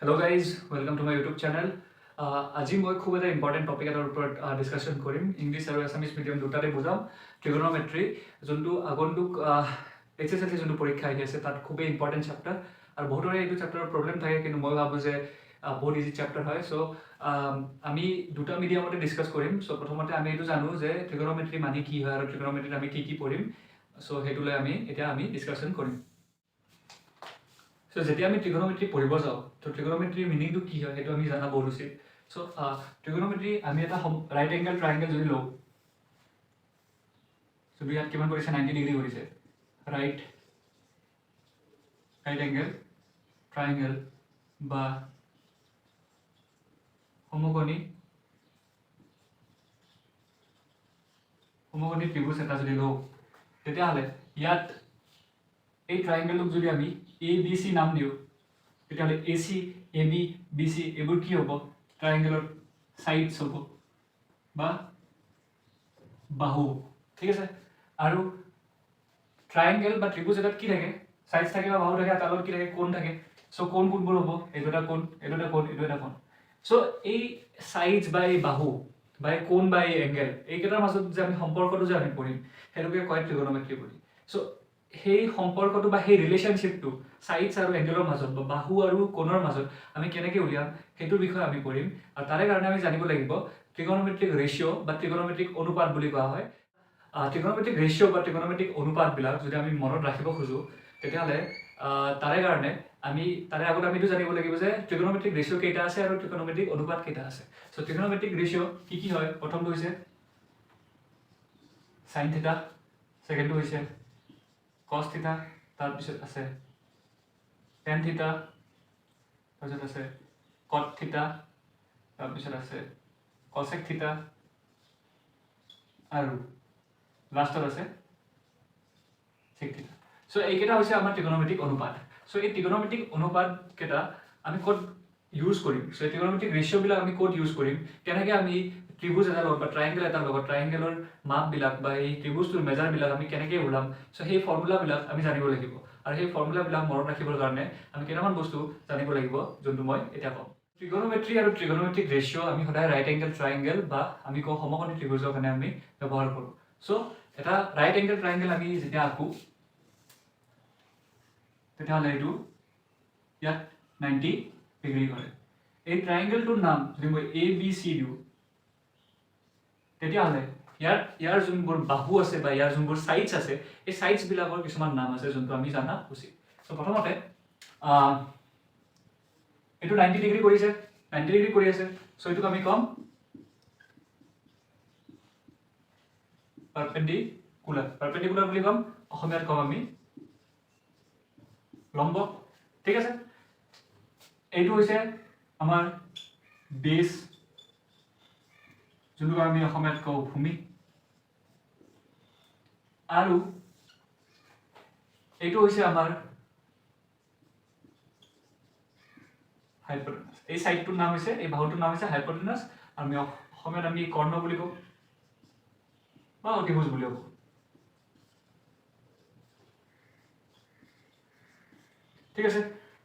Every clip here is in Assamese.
Hello guys, welcome to my YouTube channel. আজি মই খুব এটা ইম্পৰ্টেণ্ট টপিক এটাৰ ওপৰত ডিছকাশ্যন কৰিম। ইংলিছ আৰু আছামিজ মিডিয়াম দুটাতে বুজাম। ট্ৰিগোনোমেট্ৰি যোনটো আগন্তুক HSLC যোনটো পৰীক্ষা আহি আছে তাত খুবেই ইম্পৰ্টেণ্ট চেপ্টাৰ আৰু বহুতৰে এইটো চেপ্টাৰৰ প্ৰব্লেম থাকে, কিন্তু মই ভাবোঁ যে বহুত ইজি চেপ্টাৰ হয়। চ' আমি দুটা মিডিয়ামতে ডিছকাছ কৰিম। চ' প্ৰথমতে আমি এইটো জানো যে ট্ৰিগোনোমেট্ৰি মানে কি হয় আৰু ট্ৰিগোনোমেট্ৰিত আমি কি পঢ়িম। চ' সেইটো লৈ এতিয়া আমি ডিছকাশ্যন কৰিম। চ' যেতিয়া আমি ট্ৰিগোনোমেট্ৰি পঢ়িব যাওঁ, তো ট্ৰিগোনোমেট্ৰিৰ মিনিংটো কি হয় সেইটো আমি জানা বহুত উচিত। চ' ট্ৰিগোনোমেট্ৰি আমি এটা ৰাইট এংগেল ট্ৰাইংগেল যদি লওঁ, চ' ইয়াত কিমান কৰিছে 90 ডিগ্ৰী কৰিছে। ৰাইট এংগেল ট্ৰাইংগেল বা সমকোণী ত্ৰিভুজ এটা যদি লওঁ, তেতিয়াহ'লে ইয়াত এই ট্ৰাইংগেলক যদি আমি ABC নাম দিওঁ, তেতিয়াহ'লে AC, AB, BC এইবোৰ কি হ'ব? ট্ৰাইংগেলৰ সাইডস হ'ব বা বাহু। ঠিক আছে, আৰু ট্ৰাইংগেল বা ত্ৰিভুজ এটাত কি থাকে? সাইডস থাকে বা বাহু থাকে, তলত কি থাকে? কোণ থাকে। চ' কোণবোৰ হ'ব এইটো এটা কোণ, এইটো এটা কোণ, এইটো এটা কোণ। চ' এই সাইডস বা এই বাহু বা এই কোণ বা এই এংগেল এইকেইটাৰ মাজত যে আমি সম্পৰ্কটো যে আমি পঢ়িম, সেইটোকে কয় ট্ৰিগোনোমেট্ৰি বুলি। চ' সেই সম্পৰ্কটো বা সেই ৰিলেশ্যনশ্বিপটো সাইডস আৰু এংগেলৰ মাজত বা বাহু আৰু কোণৰ মাজত আমি কেনেকৈ উলিয়াম সেইটোৰ বিষয়ে আমি পঢ়িম। আৰু তাৰে কাৰণে আমি জানিব লাগিব ট্ৰিগোনোমেট্ৰিক ৰেচিঅ' বা ট্ৰিগোনোমেট্ৰিক অনুপাত বুলি কোৱা হয়। ট্ৰিগোনোমেট্ৰিক ৰেচিঅ' বা ট্ৰিগোনোমেট্ৰিক অনুপাতবিলাক যদি আমি মনত ৰাখিব খোজোঁ, তেতিয়াহ'লে তাৰে কাৰণে তাৰে আগত আমি এইটো জানিব লাগিব যে ট্ৰিগোনোমেট্ৰিক ৰেচিঅ' কেইটা আছে আৰু ট্ৰিগোনোমেট্ৰিক অনুপাত কেইটা আছে। চ' ট্ৰিগোনোমেট্ৰিক ৰেচিঅ' কি হয়? প্ৰথমটো হৈছে সাইন থিটা, ছেকেণ্ডটো হৈছে কস থিটা, তাৰপিছত আছে টেন থিটা, তাৰপিছত আছে কট থিটা, তাৰপিছত আছে কচেক থিটা, আৰু লাষ্টত আছে সেক থিটা। চ' এইকেইটা হৈছে আমাৰ ট্ৰিগোনোমেট্ৰিক অনুপাত। চ' এই ট্ৰিগোনোমেট্ৰিক অনুপাত কেইটা আমি ক'ত ইউজ কৰিম? চ' ট্ৰিগোনোমেট্ৰিক ৰেচিঅ'বিলাক আমি ক'ত ইউজ কৰিম? কেনেকৈ আমি ত্ৰিভুজ এটাৰ লগত বা ট্ৰাইংগেল এটাৰ লগত ট্ৰাইংগেলৰ মাপবিলাক বা এই ত্ৰিভুজটোৰ মেজাৰবিলাক আমি কেনেকৈ ওলাম, চ' সেই ফৰ্মুলাবিলাক আমি জানিব লাগিব। আৰু সেই ফৰ্মুলাবিলাক মনত ৰাখিবৰ কাৰণে আমি কেইটামান বস্তু জানিব লাগিব, যোনটো মই এতিয়া ক'ম। ট্ৰিগোনোমেট্ৰি আৰু ট্ৰিগোনোমেট্ৰিক ৰেচিঅ' আমি সদায় ৰাইট এংগেল ট্ৰাইংগেল বা আমি কওঁ সমকোণী ত্ৰিভুজৰ কাৰণে আমি ব্যৱহাৰ কৰোঁ। চ' এটা ৰাইট এংগেল ট্ৰাইংগেল আমি যেতিয়া আঁকো, তেতিয়াহ'লে এইটো ইয়াত 90 ডিগ্ৰী কৰে। এই ট্ৰাইংগেলটোৰ নাম যদি মই ABC দিওঁ, তেতিয়াহ'লে ইয়াৰ যোনবোৰ বাহু আছে বা ইয়াৰ যোনবোৰ সাইডস আছে, এই সাইডসবিলাকৰ কিছুমান নাম আছে যোনটো আমি জানা উচিত। চ' প্ৰথমতে এইটো 90 ডিগ্ৰী কৰিছে, 90 ডিগ্ৰী কৰি আছে। চ' এইটোক আমি ক'ম পাৰপেণ্ডিকুলাৰ বুলি ক'ম, অসমীয়াত ক'ম আমি লম্ব। ঠিক আছে, এইটো হৈছে আমাৰ বেছ, যোনটো আমি অসমীয়াত কওঁ ভূমি, আৰু এইটো হৈছে আমাৰ হাইপোটেনাছ। এই সাইডটোৰ নাম হৈছে, এই বাহুটোৰ নাম হৈছে হাইপোটেনাছ, আৰু আমি অসমীয়াত আমি কৰ্ণ বুলি কওঁ বা অতিভুজ বুলি কওঁ। ঠিক আছে,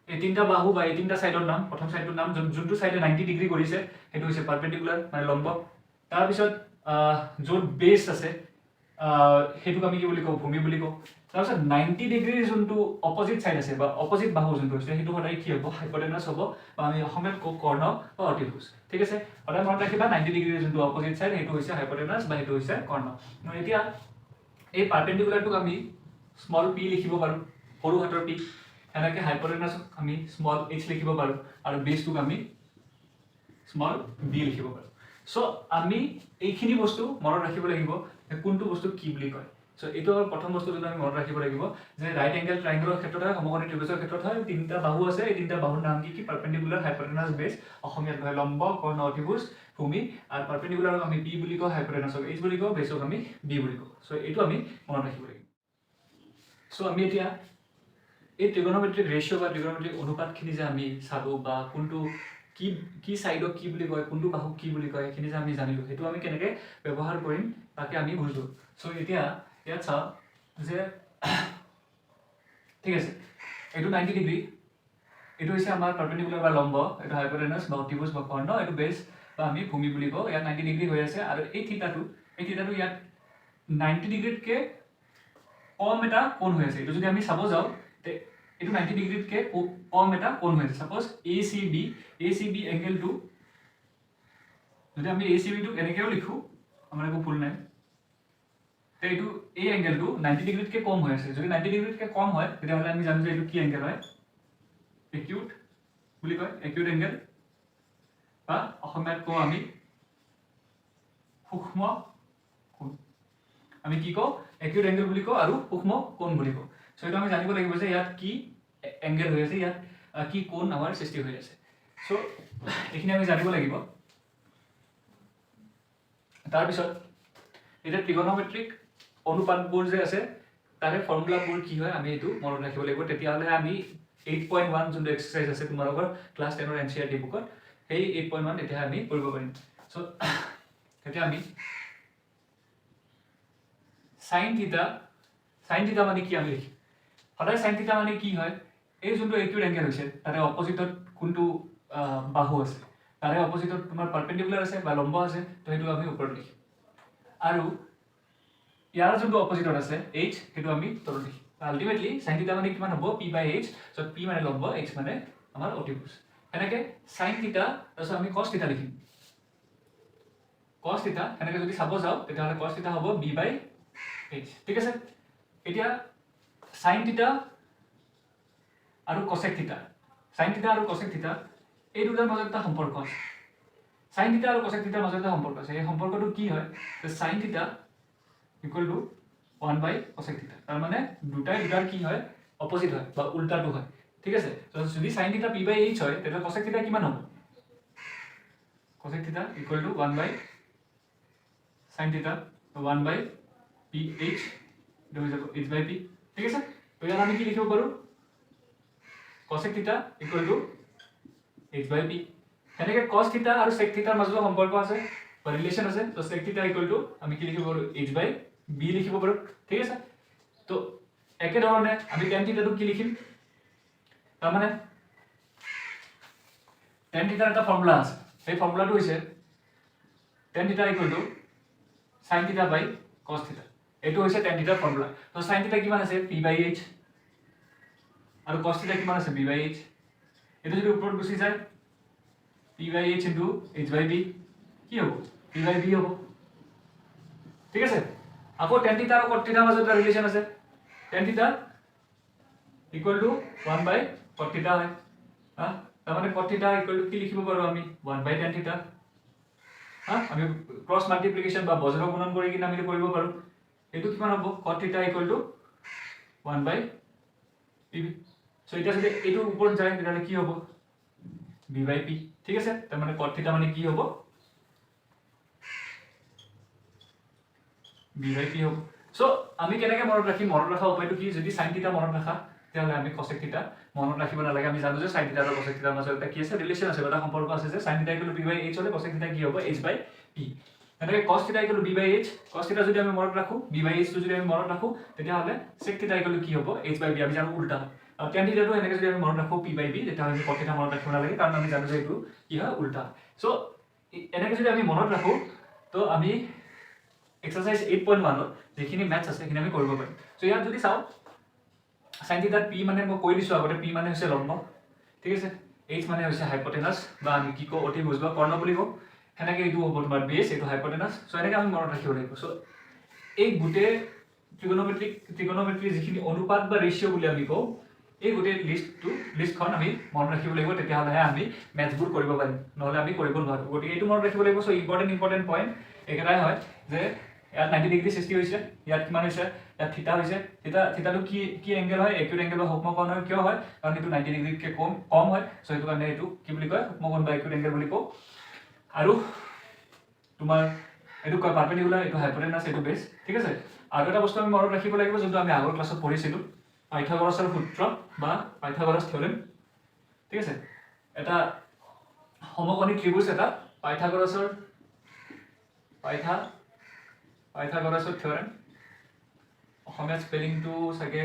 এই তিনিটা বাহু বা এই তিনিটা সাইডৰ নাম, প্ৰথম সাইডটোৰ নাম যোনটো সাইডে 90 ডিগ্ৰী কৰিছে সেইটো হৈছে পাৰপেণ্ডিকুলাৰ মানে লম্ব। তাৰপিছত য'ত বেছ আছে সেইটোক আমি কি বুলি কওঁ? ভূমি বুলি কওঁ। তাৰপিছত 90 ডিগ্ৰীৰ যোনটো অপজিট সাইড আছে বা অপজিট বাহু যোনটো হৈছে, সেইটো সদায় কি হ'ব? হাইপোটেনাছ হ'ব, বা আমি অসমীয়াত কওঁ কৰ্ণ বা অতিভুজ। ঠিক আছে, সদায় মনত ৰাখিবা 90 ডিগ্ৰীৰ যোনটো অপজিট সাইড সেইটো হৈছে হাইপোটেনাছ বা সেইটো হৈছে কৰ্ণ। এতিয়া এই পাৰপেণ্ডিকুলাৰটোক আমি স্মল p লিখিব পাৰোঁ, সৰু হাতৰ p। সেনেকৈ হাইপোটেনাছক আমি স্মল h লিখিব পাৰোঁ, আৰু বেছটোক আমি স্মল b লিখিব পাৰোঁ। চ' আমি এইখিনি বস্তু মনত ৰাখিব লাগিব যে কোনটো বস্তু কি বুলি কয়। চ' এইটো প্ৰথম বস্তু যোনটো আমি মনত ৰাখিব লাগিব যে ৰাইট এংগেল ট্ৰাইংগেলৰ ক্ষেত্ৰত হয়, সমকোণী ত্ৰিভুজৰ ক্ষেত্ৰত হয়, তিনিটা বাহু আছে, এই তিনিটা বাহুৰ নাম কি? পাৰপেণ্ডিকুলাৰ, হাইপোটেনাছ, বেছ। অসমীয়াত হয় লম্ব, কৰ্ণ, অতিভুজ, ভূমি। আৰু পাৰপেণ্ডিকুলাৰক আমি p বুলি কওঁ, হাইপোটেনাছক h বুলি কওঁ, বেছক আমি b বুলি কওঁ। চ' এইটো আমি মনত ৰাখিব লাগিব। চ' আমি এতিয়া এই ট্ৰিগোনোমেট্ৰিক ৰেচিঅ' বা ট্ৰিগোনোমেট্ৰিক অনুপাতখিনি যে আমি চালোঁ, বা কোনটো কি সাইডক কি বুলি কয়, কোনটো বাহুক কি বুলি কয়, সেইখিনি যে আমি জানিলোঁ, সেইটো আমি কেনেকৈ ব্যৱহাৰ কৰিম তাকে আমি বুজোঁ। চ' এতিয়া ইয়াত চাওঁ যে ঠিক আছে, এইটো 90 ডিগ্ৰী, এটো হৈছে আমাৰ পাৰপেন্ডিকুলাৰ বা লম্ব, এটো হাইপোটেনাস বা অতিভুজ বা কৰ্ণ, এটো বেস বা আমি ভূমি বুলি কওঁ। ইয়াত 90 ডিগ্ৰী হৈ আছে আৰু এই থিতাটো ইয়াত 90 ডিগ্ৰীতকৈ কম এটা কোণ হৈ আছে। এইটো যদি আমি চাব যাওঁ তে এইটো 90 ডিগ্ৰীতকৈ কম এটা কোণ হৈ আছে। সাপোজ ACB এংগেলটো যদি আমি ACB টো এনেকৈও লিখো, আমাৰ একো ভুল নাই, তে এইটো এই এংগেলটো 90 ডিগ্ৰীতকৈ কম হৈ আছে। যদি 90 ডিগ্ৰীতকৈ কম হয় তেতিয়াহ'লে আমি জানো যে এইটো কি এংগেল হয়, একিউট বুলি কয়, একিউট এংগেল বা অসমীয়াত কওঁ আমি সূক্ষ্ম কোণ। আমি কি কওঁ, একিউট এংগেল বুলি কওঁ আৰু সূক্ষ্ম কোণ বুলি কওঁ। সো এটা আমি জানিব লাগিব যে ইয়াত কি এংগেল হৈ আছে, ইয়াত কি কোণ আমাৰ সৃষ্টি হৈ আছে। সো এইখিনি আমি জানিব লাগিব। তাৰপিছত এতিয়া ট্ৰিগনোমেট্ৰিক অনুপাতবোৰ যে আছে তাৰে ফৰ্মুলাবোৰ কি হয় আমি এইটো মনত ৰাখিব লাগিব। তেতিয়াহ'লে আমি 8.1 যোনটো এক্সাৰসাইজ আছে তোমালোকৰ ক্লাছ 10 ৰ এনচিইআৰটি বুকত, সেই 8.1 এতিয়া আমি কৰিব পাৰিম। সো এতিয়া আমি sin থিটা মানে কি আমি লিখিম। সদায় sin থিটা মানে কি হয়, এই যোনটো একিউট এংগেল হৈছে তাৰে অপজিটত কোনটো বাহু আছে, তাৰে অপজিটত তোমাৰ পাৰপেন্ডিকুলাৰ আছে বা লম্ব আছে, তো সেইটো আমি ওপৰত লিখিম। আৰু ইয়াৰ যোনটো অপজিটত আছে h, সেইটো আমি তলত লিখিম। আলটিমেটলি sin থিটা মানে কিমান হ'ব, p/h, সো p মানে লম্ব, h মানে আমাৰ অতিভুজ। এনেকে sin থিটা তাৰপিছত আমি cos থিটা লিখিম। cos থিটা এনেকে যদি চাব যাওঁ তেতিয়াহ'লে cos থিটা হ'ব b/h, ঠিক আছে। এতিয়া sin থিটা আৰু cosec থিটা, sin থিটা আৰু cosec থিটা এই দুটাৰ মাজত এটা সম্পৰ্ক আছে। sin থিটা আৰু cosec থিটাৰ মাজত এটা সম্পৰ্ক আছে। এই সম্পৰ্কটো কি হয়, যে sin থিটা ইকুৱেল টু 1/cosec থিটা। তাৰ মানে দুটাৰ কি হয়, অপজিট হয় বা উল্টাটো হয়, ঠিক আছে। তো যদি sin থিটা p/h হয় তেতিয়া cosec থিটা কিমান হ'ব, cosec থিটা ইকুৱেল টু 1/sin থিটা, 1/ph, এটা হৈ যাব h/p, ঠিক আছে। তো ইয়াত আমি কি লিখিব পাৰো, cosec থিটা ইকুৱেল টু h/p। এনেকে cos থিটা আৰু sec থিটাৰ মাজত সম্পৰ্ক আছে বা ৰিলেশন আছে। তো sec থিটা ইকুৱেল টু আমি কি লিখিব পাৰো, h/b লিখিব পাৰো, ঠিক আছে। তো একে ধৰণে আমি tan থিটাটো কি লিখিম, তাৰ মানে tan থিটাৰ এটা ফৰ্মুলা আছে। সেই ফৰ্মুলাটো হৈছে tan থিটা ইকুৱেল টু sin থিটা বাই cos থিটা। এইটো হৈছে tan থিটাৰ ফৰ্মুলা। তো sin থিটা কিমান আছে, p/h, আৰু cos থিটা কিমান আছে, b/h। এইটো যদি ওপৰত গুচি যায় p/h ইনটু h/b কি হ'ব, p/b হ'ব, ঠিক আছে। আকৌ tan থিটা আৰু cot থিটাৰ মাজত এটা ৰিলেশন আছে। tan থিটা ইকুৱেল টু 1/cot থিটা হয়। তাৰ মানে cot থিটা ইকুৱেল টু কি লিখিব পাৰো আমি, 1/tan থিটা। আমি ক্ৰস মাল্টিপ্লিকেশন বা বজ্ৰ গুণন কৰি কিনে আমি কৰিব পাৰো। এইটো কিমান হ'ব, cot থিটা ইকুৱেল টু 1/pb। সো এটা যদি এইটো ওপৰত যায় তেতিয়াহ'লে কি হ'ব, b/p, ঠিক আছে। তাৰ মানে cot থিটা মানে কি হ'ব, b/p হ'ব। সো আমি কেনেকৈ মনত ৰাখিম, মনত ৰখা উপায়টো কি, যদি sin থিটা মনত ৰাখা তেতিয়াহ'লে আমি cosec থিটা মনত ৰাখিব নালাগে। আমি জানো যে sin থিটা আৰু cosec থিটাৰ মাজত এটা কি আছে, ৰিলেশন আছে, এটা সম্পৰ্ক আছে যে sin থিটা ইকুৱেল টু p/h হ'লে cosec থিটা কি হ'ব, h/p। এনেকৈ cos থিটা ইকুৱেল টু b/h, cos থিটা যদি আমি মনত ৰাখো, b/h টো যদি আমি মনত ৰাখো তেতিয়াহ'লে sec থিটা ইকুৱেল টু কি হ'ব, h/b। আমি জানো উল্টা হয়। আৰু tan থিটাটো এনেকৈ যদি আমি মনত ৰাখো p/b, তেতিয়াহ'লে আমি cot থিটা মনত ৰাখিব নালাগে, কাৰণ আমি জানো যে এইটো কি হয়, উল্টা। সো এনেকৈ যদি আমি মনত ৰাখো তো আমি এক্সাৰসাইজ 8.1 যিখিনি ম্যাথছ আছে সেইখিনি আমি কৰিব পাৰিম। সো ইয়াত যদি চাওঁ sin থিটাত p মানে মই কৈ দিছো আগতে, p মানে হৈছে লম্ব, ঠিক আছে। h মানে হৈছে হাইপোটেনাস বা আমি কি কওঁ, অতিভুজ বা কৰ্ণ বুলি কওঁ। সেনেকৈ এইটো হ'ব তোমাৰ বেছ, এইটো হাইপোটেনাস। সো এনেকৈ আমি মনত ৰাখিব লাগিব। সো এই গোটেই ট্ৰিগনোমেট্ৰি যিখিনি অনুপাত বা ৰেচিঅ' বুলি আমি কওঁ, এই গোটেই লিষ্টখন আমি মনত ৰাখিব লাগিব, তেতিয়াহ'লেহে আমি মেথছবোৰ কৰিব পাৰিম, নহ'লে আমি কৰিব নোৱাৰো। গতিকে এইটো মনত ৰাখিব লাগিব। সো ইম্পৰ্টেণ্ট পইণ্ট একেটাই হয় যে ইয়াত 90 ডিগ্ৰী সৃষ্টি হৈছে, ইয়াত কিমান হৈছে, ইয়াত থিটা হৈছে। থিটাটো কি এংগেল হয়, একিউট এংগেল বা সূক্ষ্ম কোণ হয়। কিয় হয়, কাৰণ এইটো 90 ডিগ্ৰীতকৈ কম হয়। সো সেইটো কাৰণে এইটো কি বুলি কয়, সূক্ষ্ম কোণ বা একিউট এংগেল বুলি কওঁ। আৰু তোমাৰ এইটো কয় পাৰপেন্ডিকুলাৰ, এইটো হাইপোটেনাস, এইটো বেস, ঠিক আছে। আৰু এটা বস্তু আমি মনত ৰাখিব লাগিব যোনটো আমি আগৰ ক্লাছত পঢ়িছিলো, পাইথাগোৰাছৰ সূত্ৰ বা পাইথাগোৰাছ থিওৰেম, ঠিক আছে। এটা সমকোণী ত্ৰিভুজ, এটা পাইথাগোৰাছৰ থিওৰেম, অসমীয়া স্পেলিংটো চাগে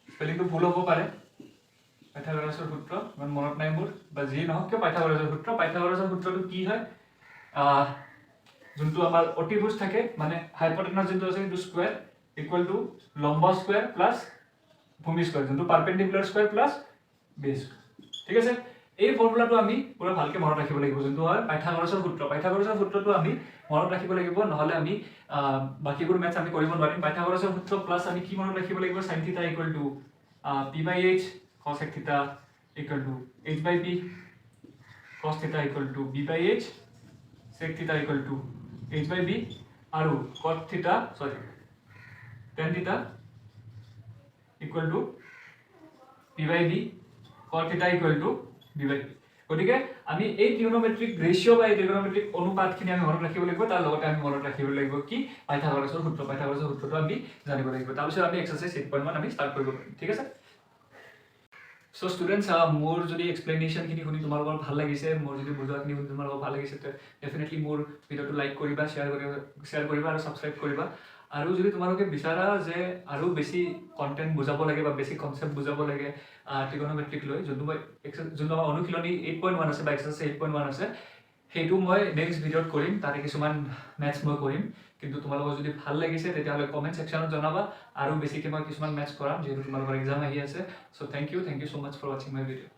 স্পেলিংটো ভুল হ'ব পাৰে পাইথাগোৰাছৰ সূত্ৰ ইমান মনত নাই মোৰ বা যি নহওক কিয় পাইথাগোৰাছৰ সূত্ৰটো কি হয় যোনটো আমাৰ অতিভুজ থাকে মানে হাইপোটেনাছ যোনটো আছে সেইটো স্কয়াৰ ইকুৱেল টু লম্ব স্কয়াৰ প্লাস ভূমি স্কয়াৰ যোনটো পাৰপেন্ডিকুলাৰ স্কয়াৰ প্লাস বেস ঠিক আছে এই ফৰ্মুলাটো আমি পুৰা ভালকে মনত ৰাখিব লাগিব যোনটো হয় পাইথাগোৰাছৰ সূত্ৰটো আমি মনত ৰাখিব লাগিব নহলে আমি বাকিবোৰ মেথছ আমি কৰিব নোৱাৰিম পাইথাগোৰাছৰ সূত্ৰ প্লাস আমি কি মনত ৰাখিব লাগিব sin θ equal to p/h cos θ equal to h/p cos θ equal to b/h sec θ equal to h/b আৰু cot θ tan θ equal to p/b cot θ equal to b/b গতিকে আমি এই ট্ৰিগোনোমেট্ৰিক ৰেশিও বা ট্ৰিগোনোমেট্ৰিক অনুপাতখিনি আমি মনত ৰাখিব লাগিব তাৰ লগতে আমি মনত ৰাখিব লাগিব কি পাইথাগোৰাছৰ সূত্ৰটো আমি জানিব লাগিব তাৰপিছত আমি এক্সাৰসাইজ 8.1 আমি স্টাৰ্ট কৰিব পাৰিম ঠিক আছে সো স্টুডেন্টস মোৰ যদি এক্সপ্লেনেশনখিনি শুনি তোমালোকৰ ভাল লাগিছে মোৰ যদি বুজোৱাখিনি শুনি তোমালোকৰ ভাল লাগিছে তে ডেফিনেটলি মোৰ ভিডিওটো লাইক কৰিবা শেয়াৰ কৰিবা আৰু সাবস্ক্ৰাইব কৰিবা আৰু যদি তোমালোকে বিচাৰা যে আৰু বেছি কন্টেন্ট বুজাব লাগে বা বেছি কনসেপ্ট বুজাব লাগে ট্ৰিগোনোমেট্ৰিক লৈ যোনটো আমাৰ অনুশীলনী 8.1 আছে বা এক্সাৰসাইজ 8.1 আছে সেইটো মই নেক্সট ভিডিওত কৰিম তাৰে কিছুমান মেথছ মই কৰিম কিন্তু তোমালোকৰ যদি ভাল লাগিছে তেতিয়াহলে কমেন্ট সেকশনত জনাবা আৰু বেছিকৈ মই কিছুমান মেথছ কৰাম যেহেতু তোমালোকৰ এক্সাম আহি আছে so thank you so much for watching my video